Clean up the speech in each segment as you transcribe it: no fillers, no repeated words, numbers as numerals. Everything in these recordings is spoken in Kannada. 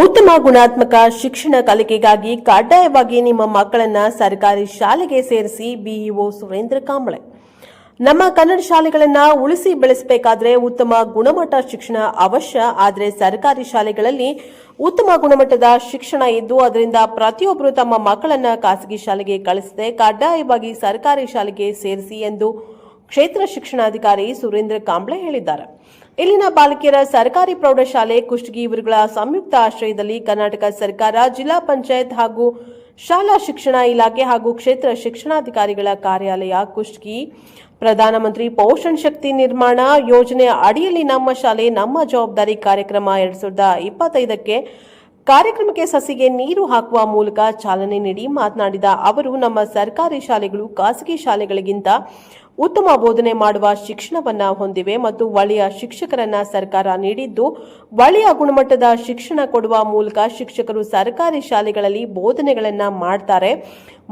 ಉತ್ತಮ ಗುಣಾತ್ಮಕ ಶಿಕ್ಷಣ ಕಲಿಕೆಗಾಗಿ ಕಡ್ಡಾಯವಾಗಿ ನಿಮ್ಮ ಮಕ್ಕಳನ್ನ ಸರ್ಕಾರಿ ಶಾಲೆಗೆ ಸೇರಿಸಿ ಬಿಇಒ ಸುರೇಂದ್ರ ಕಾಂಬಳೆ. ನಮ್ಮ ಕನ್ನಡ ಶಾಲೆಗಳನ್ನು ಉಳಿಸಿ ಬೆಳೆಸಬೇಕಾದ್ರೆ ಉತ್ತಮ ಗುಣಮಟ್ಟ ಶಿಕ್ಷಣ ಅವಶ್ಯ. ಆದರೆ ಸರ್ಕಾರಿ ಶಾಲೆಗಳಲ್ಲಿ ಉತ್ತಮ ಗುಣಮಟ್ಟದ ಶಿಕ್ಷಣ ಇದ್ದು ಅದರಿಂದ ಪ್ರತಿಯೊಬ್ಬರು ತಮ್ಮ ಮಕ್ಕಳನ್ನ ಖಾಸಗಿ ಶಾಲೆಗೆ ಕಳಿಸದೆ ಕಡ್ಡಾಯವಾಗಿ ಸರ್ಕಾರಿ ಶಾಲೆಗೆ ಸೇರಿಸಿ ಎಂದು ಕ್ಷೇತ್ರ ಶಿಕ್ಷಣಾಧಿಕಾರಿ ಸುರೇಂದ್ರ ಕಾಂಬಳೆ ಹೇಳಿದ್ದಾರೆ. ಇಲ್ಲಿನ ಬಾಲಕಿಯರ ಸರ್ಕಾರಿ ಪ್ರೌಢಶಾಲೆ ಕುಷ್ಟಗಿ ಇವರುಗಳ ಸಂಯುಕ್ತ ಆಶ್ರಯದಲ್ಲಿ ಕರ್ನಾಟಕ ಸರ್ಕಾರ, ಜಿಲ್ಲಾ ಪಂಚಾಯತ್ ಹಾಗೂ ಶಾಲಾ ಶಿಕ್ಷಣ ಇಲಾಖೆ ಹಾಗೂ ಕ್ಷೇತ್ರ ಶಿಕ್ಷಣಾಧಿಕಾರಿಗಳ ಕಾರ್ಯಾಲಯ ಕುಷ್ಟಗಿ ಪ್ರಧಾನಮಂತ್ರಿ ಪೋಷಣ್ ಶಕ್ತಿ ನಿರ್ಮಾಣ ಯೋಜನೆ ಅಡಿಯಲ್ಲಿ ನಮ್ಮ ಶಾಲೆ ನಮ್ಮ ಜವಾಬ್ದಾರಿ ಕಾರ್ಯಕ್ರಮ 2025ಕ್ಕೆ ಕಾರ್ಯಕ್ರಮಕ್ಕೆ ಸಸಿಗೆ ನೀರು ಹಾಕುವ ಮೂಲಕ ಚಾಲನೆ ನೀಡಿ ಮಾತನಾಡಿದ ಅವರು, ನಮ್ಮ ಸರ್ಕಾರಿ ಶಾಲೆಗಳು ಖಾಸಗಿ ಶಾಲೆಗಳಿಗಿಂತ ಉತ್ತಮ ಬೋಧನೆ ಮಾಡುವ ಶಿಕ್ಷಣವನ್ನ ಹೊಂದಿವೆ ಮತ್ತು ಒಳ್ಳೆಯ ಶಿಕ್ಷಕರನ್ನ ಸರ್ಕಾರ ನೀಡಿದ್ದು ಒಳ್ಳೆಯ ಗುಣಮಟ್ಟದ ಶಿಕ್ಷಣ ಕೊಡುವ ಮೂಲಕ ಶಿಕ್ಷಕರು ಸರ್ಕಾರಿ ಶಾಲೆಗಳಲ್ಲಿ ಬೋಧನೆಗಳನ್ನ ಮಾಡ್ತಾರೆ.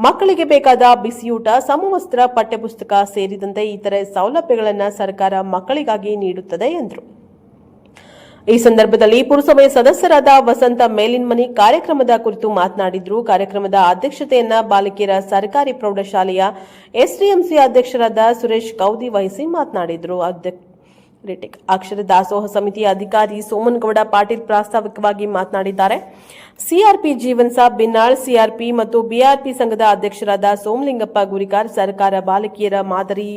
ಮಕ್ಕಳಿಗೆ ಬೇಕಾದ ಬಿಸಿಯೂಟ, ಸಮವಸ್ತ್ರ, ಪಠ್ಯಪುಸ್ತಕ ಸೇರಿದಂತೆ ಇತರೆ ಸೌಲಭ್ಯಗಳನ್ನು ಸರ್ಕಾರ ಮಕ್ಕಳಿಗಾಗಿ ನೀಡುತ್ತದೆ ಎಂದರು. ಈ ಸಂದರ್ಭದಲ್ಲಿ ಪುರಸಭೆ ಸದಸ್ಯರಾದ ವಸಂತ ಮೇಲಿನ್ಮನಿ ಕಾರ್ಯಕ್ರಮದ ಕುರಿತು ಮಾತನಾಡಿದರು. ಕಾರ್ಯಕ್ರಮದ ಅಧ್ಯಕ್ಷತೆಯನ್ನ ಬಾಲಕಿಯರ ಸರ್ಕಾರಿ ಪ್ರೌಢಶಾಲೆಯ ಎಸ್ಡಿಎಂಸಿ ಅಧ್ಯಕ್ಷರಾದ ಸುರೇಶ್ ಕೌದಿ ವಹಿಸಿ ಮಾತನಾಡಿದರು. ಅಕ್ಷರ ದಾಸೋಹ ಸಮಿತಿಯ ಅಧಿಕಾರಿ ಸೋಮನಗೌಡ ಪಾಟೀಲ್ ಪ್ರಾಸ್ತಾವಿಕವಾಗಿ ಮಾತನಾಡಿದ್ದಾರೆ. ಸಿಆರ್ಪಿ ಜೀವನ್ ಸಾಬ್ ಬಿನ್ನಾಳ್, ಸಿಆರ್ಪಿ ಮತ್ತು ಬಿಆರ್ಪಿ ಸಂಘದ ಅಧ್ಯಕ್ಷರಾದ ಸೋಮಲಿಂಗಪ್ಪ ಗುರಿಕಾರ್, ಸರ್ಕಾರ ಬಾಲಕಿಯರ ಮಾದರಿ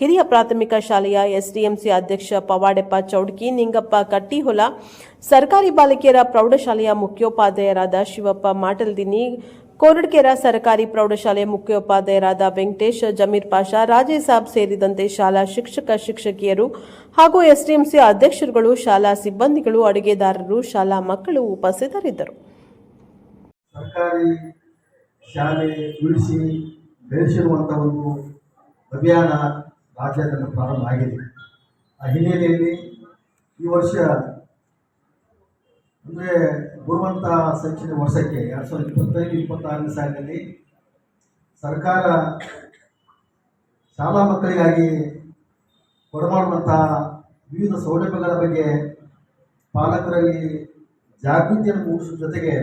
ಹಿರಿಯ ಪ್ರಾಥಮಿಕ ಶಾಲೆಯ ಎಸ್ಡಿಎಂಸಿ ಅಧ್ಯಕ್ಷ ಪವಾಡೆಪ್ಪ ಚೌಡ್ಕಿ, ನಿಂಗಪ್ಪ ಕಟ್ಟಿಹೊಲ, ಸರ್ಕಾರಿ ಬಾಲಕಿಯರ ಪ್ರೌಢಶಾಲೆಯ ಮುಖ್ಯೋಪಾಧ್ಯಾಯರಾದ ಶಿವಪ್ಪ ಮಾಟಲ್ದಿನಿ, ಕೋರಡ್ಕೆರ ಸರ್ಕಾರಿ ಪ್ರೌಢಶಾಲೆಯ ಮುಖ್ಯೋಪಾಧ್ಯಾಯರಾದ ವೆಂಕಟೇಶ್, ಜಮೀರ್ ಪಾಷಾ, ರಾಜೇಶ್ ಸಾಬ್ ಸೇರಿದಂತೆ ಶಾಲಾ ಶಿಕ್ಷಕ ಶಿಕ್ಷಕಿಯರು ಹಾಗೂ ಎಸ್ಡಿಎಂಸಿ ಅಧ್ಯಕ್ಷರುಗಳು, ಶಾಲಾ ಸಿಬ್ಬಂದಿಗಳು, ಅಡುಗೆದಾರರು, ಶಾಲಾ ಮಕ್ಕಳು ಉಪಸ್ಥಿತರಿದ್ದರು. ಸರ್ಕಾರಿ ಶಾಲೆ ಉಳಿಸಿ ಬೆಳೆಸಿರುವಂತಹ ಒಂದು ಅಭಿಯಾನ ರಾಜ್ಯಾದ್ಯಂತ ಪ್ರಾರಂಭ ಆಗಿದೆ. ಆ ಹಿನ್ನೆಲೆಯಲ್ಲಿ ಈ ವರ್ಷ ಅಂದರೆ ಬರುವಂಥ ಶೈಕ್ಷಣಿಕ ವರ್ಷಕ್ಕೆ 2025-26ನೇ ಸಾಲಿನಲ್ಲಿ ಸರ್ಕಾರ ಶಾಲಾ ಮಕ್ಕಳಿಗಾಗಿ ಕೊಡಮಾಡುವಂಥ ವಿವಿಧ ಸೌಲಭ್ಯಗಳ ಬಗ್ಗೆ ಪಾಲಕರಲ್ಲಿ ಜಾಗೃತಿಯನ್ನು ಮೂಡಿಸುವ ಜೊತೆಗೆ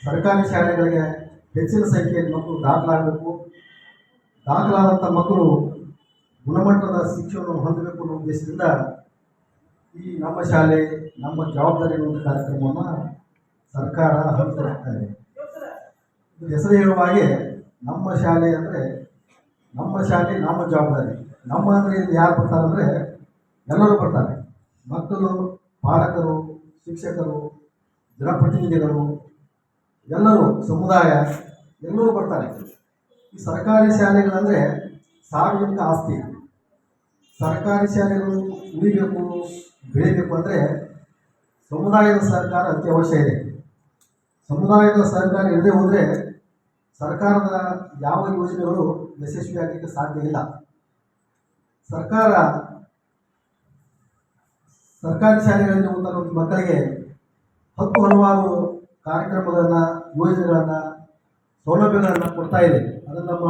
ಸರ್ಕಾರಿ ಶಾಲೆಗಳಿಗೆ ಹೆಚ್ಚಿನ ಸಂಖ್ಯೆಯಲ್ಲಿ ಮಕ್ಕಳು ದಾಖಲಾಗಬೇಕು, ದಾಖಲಾದಂಥ ಮಕ್ಕಳು ಗುಣಮಟ್ಟದ ಶಿಕ್ಷಣವನ್ನು ಹೊಂದಬೇಕು ಅನ್ನೋ ಉದ್ದೇಶದಿಂದ ಈ ನಮ್ಮ ಶಾಲೆ ನಮ್ಮ ಜವಾಬ್ದಾರಿ ಅನ್ನುವಂಥ ಕಾರ್ಯಕ್ರಮವನ್ನು ಸರ್ಕಾರ ಹಮ್ಮಿಕೊಳ್ತಾ ಇದೆ. ಹೆಸರು ಹೇಳುವ ಹಾಗೆ ನಮ್ಮ ಶಾಲೆ ಅಂದರೆ ನಮ್ಮ ಶಾಲೆ ನಮ್ಮ ಜವಾಬ್ದಾರಿ. ನಮ್ಮ ಅಂದರೆ ಇಲ್ಲಿ ಯಾರು ಬರ್ತಾರೆ ಅಂದರೆ ಎಲ್ಲರೂ ಬರ್ತಾರೆ. ಮಕ್ಕಳು, ಪಾಲಕರು, ಶಿಕ್ಷಕರು, ಜನಪ್ರತಿನಿಧಿಗಳು, ಎಲ್ಲರೂ, ಸಮುದಾಯ ಎಲ್ಲರೂ ಬರ್ತಾರೆ. ಈ ಸರ್ಕಾರಿ ಶಾಲೆಗಳಂದರೆ ಸಾರ್ವಜನಿಕ ಆಸ್ತಿ. ಸರ್ಕಾರಿ ಶಾಲೆಗಳು ಉಳಿಬೇಕು, ಬೆಳಿಬೇಕು ಅಂದರೆ ಸಮುದಾಯದ ಸಹಕಾರ ಅತ್ಯವಶ್ಯ ಇದೆ. ಸಮುದಾಯದ ಸಹಕಾರ ಇಲ್ಲದೆ ಹೋದರೆ ಸರ್ಕಾರದ ಯಾವ ಯೋಜನೆಗಳು ಯಶಸ್ವಿಯಾಗಲಿಕ್ಕೆ ಸಾಧ್ಯ ಇಲ್ಲ. ಸರ್ಕಾರಿ ಶಾಲೆಗಳಲ್ಲಿ ಓದುವ ಮಕ್ಕಳಿಗೆ ಹಲವಾರು ಕಾರ್ಯಕ್ರಮಗಳನ್ನು, ಯೋಜನೆಗಳನ್ನು, ಸೌಲಭ್ಯಗಳನ್ನು ಕೊಡ್ತಾ ಇದೆ. ಅದನ್ನು ನಮ್ಮ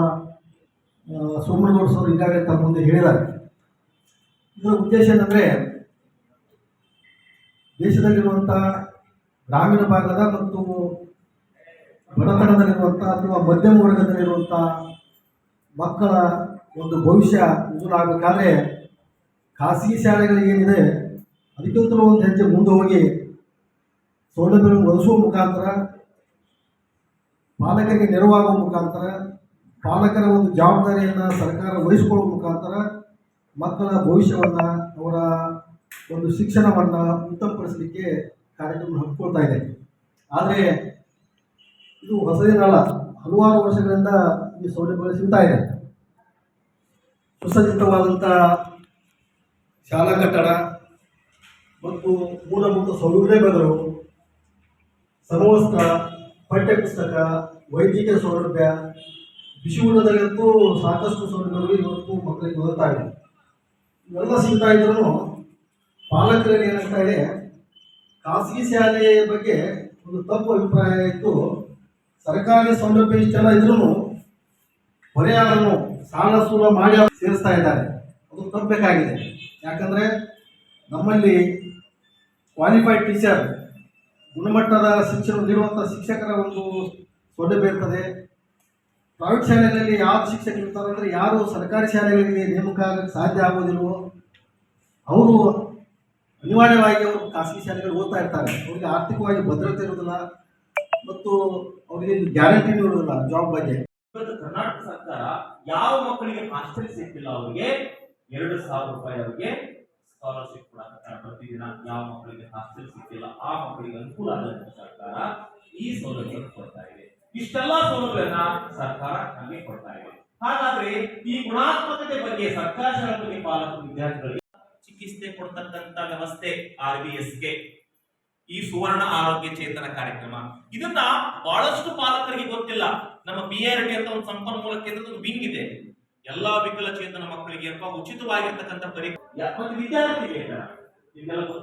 ಸೋಮನಗೌಡ ಸರ್ ಈಗಾಗಲೇ ತಮ್ಮ ಮುಂದೆ ಹೇಳಿದ್ದಾರೆ. ಇದರ ಉದ್ದೇಶ ಏನಂದರೆ ದೇಶದಲ್ಲಿರುವಂಥ ಗ್ರಾಮೀಣ ಭಾಗದ ಮತ್ತು ಬಡತನದಲ್ಲಿರುವಂಥ ಅಥವಾ ಮಧ್ಯಮ ವರ್ಗದಲ್ಲಿರುವಂಥ ಮಕ್ಕಳ ಒಂದು ಭವಿಷ್ಯ ಉಜ್ವಲಾಗಬೇಕಾದ್ರೆ ಖಾಸಗಿ ಶಾಲೆಗಳಿಗೆ ಏನಿದೆ ಅದಕ್ಕಿಂತಲೂ ಒಂದು ಹೆಜ್ಜೆ ಮುಂದೆ ಹೋಗಿ ಸೌಲಭ್ಯಗಳನ್ನು ಒದಗಿಸುವ ಮುಖಾಂತರ, ಪಾಲಕರಿಗೆ ನೆರವಾಗುವ ಮುಖಾಂತರ, ಪಾಲಕರ ಒಂದು ಜವಾಬ್ದಾರಿಯನ್ನು ಸರ್ಕಾರ ವಹಿಸಿಕೊಳ್ಳುವ ಮುಖಾಂತರ ಮಕ್ಕಳ ಭವಿಷ್ಯವನ್ನು, ಅವರ ಒಂದು ಶಿಕ್ಷಣವನ್ನು ಉತ್ತಮಪಡಿಸಲಿಕ್ಕೆ ಕಾರ್ಯಕ್ರಮ ಹಮ್ಮಿಕೊಳ್ತಾ ಇದೆ. ಆದರೆ ಇದು ಹೊಸದೇನಲ್ಲ, ಹಲವಾರು ವರ್ಷಗಳಿಂದ ಈ ಸೌಲಭ್ಯಗಳು ಸಿಗ್ತಾ ಇದೆ. ಸುಸಜ್ಜಿತವಾದಂಥ ಶಾಲಾ ಕಟ್ಟಡ ಮತ್ತು ಮೂಲಭೂತ ಸೌಲಭ್ಯಗಳು, ಸಮವಸ್ತ್ರ, ಪಠ್ಯಪುಸ್ತಕ, ವೈದ್ಯಕೀಯ ಸೌಲಭ್ಯ, ಬಿಸಿಯೂಟದಲ್ಲಂತೂ ಸಾಕಷ್ಟು ಸೌಲಭ್ಯಗಳು ಇವತ್ತು ಮಕ್ಕಳಿಗೆ ಒದಗ್ತಾ ಇದೆ. ಇವೆಲ್ಲ ಸಿಗ್ತಾ ಇದ್ರೂ ಪಾಲಕರಲ್ಲಿ ಏನಾಗ್ತಾ ಇದೆ, ಖಾಸಗಿ ಶಾಲೆಯ ಬಗ್ಗೆ ಒಂದು ತಪ್ಪು ಅಭಿಪ್ರಾಯ ಇತ್ತು. ಸರ್ಕಾರಿ ಸೌಲಭ್ಯ ಇಷ್ಟೆಲ್ಲ ಇದ್ರೂ ಹೊರೆಯಾರನ್ನು ಸಾಲ ಸೂಲ ಮಾಡಿ ಸೇರಿಸ್ತಾ ಇದ್ದಾರೆ. ಅದು ತಪ್ಪಬೇಕಾಗಿದೆ. ಯಾಕಂದರೆ ನಮ್ಮಲ್ಲಿ ಕ್ವಾಲಿಫೈಡ್ ಟೀಚರ್ ಗುಣಮಟ್ಟದ ಶಿಕ್ಷಣ ನೀಡುವಂಥ ಶಿಕ್ಷಕರ ಒಂದು ಸೌಲಭ್ಯ ಇರ್ತದೆ. ಪ್ರೈವೇಟ್ ಶಾಲೆಗಳಲ್ಲಿ ಯಾವ ಶಿಕ್ಷಕರು ಇರ್ತಾರೆ ಅಂದರೆ ಯಾರು ಸರ್ಕಾರಿ ಶಾಲೆಗಳಿಗೆ ನೇಮಕ ಆಗಕ್ಕೆ ಸಾಧ್ಯ ಆಗೋದಿಲ್ವೋ ಅವರು ಅನಿವಾರ್ಯವಾಗಿ ಅವರು ಖಾಸಗಿ ಶಾಲೆಗಳು ಓದ್ತಾ ಇರ್ತಾರೆ. ಅವರಿಗೆ ಆರ್ಥಿಕವಾಗಿ ಭದ್ರತೆ ಇರೋದಿಲ್ಲ ಮತ್ತು ಅವರಿಗೆ ಗ್ಯಾರಂಟಿ ಇರೋದಿಲ್ಲ ಜಾಬ್ ಬಗ್ಗೆ. ಇವತ್ತು ಕರ್ನಾಟಕ ಸರ್ಕಾರ ಯಾವ ಮಕ್ಕಳಿಗೆ ಹಾಸ್ಟೆಲ್ ಸಿಕ್ಕಿಲ್ಲ ಅವರಿಗೆ 2,000 ರೂಪಾಯಿ ಅವರಿಗೆ ಸ್ಕಾಲರ್ಶಿಪ್ ಕೊಡಕ್ಕೆ ಪ್ರತಿದಿನ. ಯಾವ ಮಕ್ಕಳಿಗೆ ಹಾಸ್ಟೆಲ್ ಸಿಕ್ಕಿಲ್ಲ ಆ ಮಕ್ಕಳಿಗೆ ಅನುಕೂಲ ಆದಂತ ಸರ್ಕಾರ ಈ ಸೌಲಭ್ಯ ಕೊಡ್ತಾ ಇದೆ. ಇಷ್ಟೆಲ್ಲ ಸೌಲಭ್ಯನ ಸರ್ಕಾರ ನಮಗೆ ಕೊಡ್ತಾ ಇದೆ. ಹಾಗಾದ್ರೆ ಈ ಗುಣಾತ್ಮಕತೆ ಬಗ್ಗೆ ಸರ್ಕಾರ ಶಾಲೆಗಳಿಗೆ ಪಾಲಕರು ವಿದ್ಯಾರ್ಥಿಗಳಿಗೆ ಚಿಕಿತ್ಸೆ ಕೊಡ್ತಕ್ಕಂತ ವ್ಯವಸ್ಥೆ RBSಗೆ ಈ ಸುವರ್ಣ ಆರೋಗ್ಯ ಚೇತನ ಕಾರ್ಯಕ್ರಮ, ಇದನ್ನ ಬಹಳಷ್ಟು ಪಾಲಕರಿಗೆ ಗೊತ್ತಿಲ್ಲ. ನಮ್ಮ BRT ಅಂತ ಒಂದು ಸಂಪನ್ಮೂಲ ಕೇಂದ್ರದ ಒಂದು ವಿಂಗ್ ಇದೆ. ಎಲ್ಲಾ ವಿಕಲಚೇತನ ಮಕ್ಕಳಿಗೆ ಉಚಿತವಾಗಿರ್ತಕ್ಕಂಥ ಪರೀಕ್ಷೆ ಮತ್ತು ವಿದ್ಯಾರ್ಥಿಗಳಿಗೆ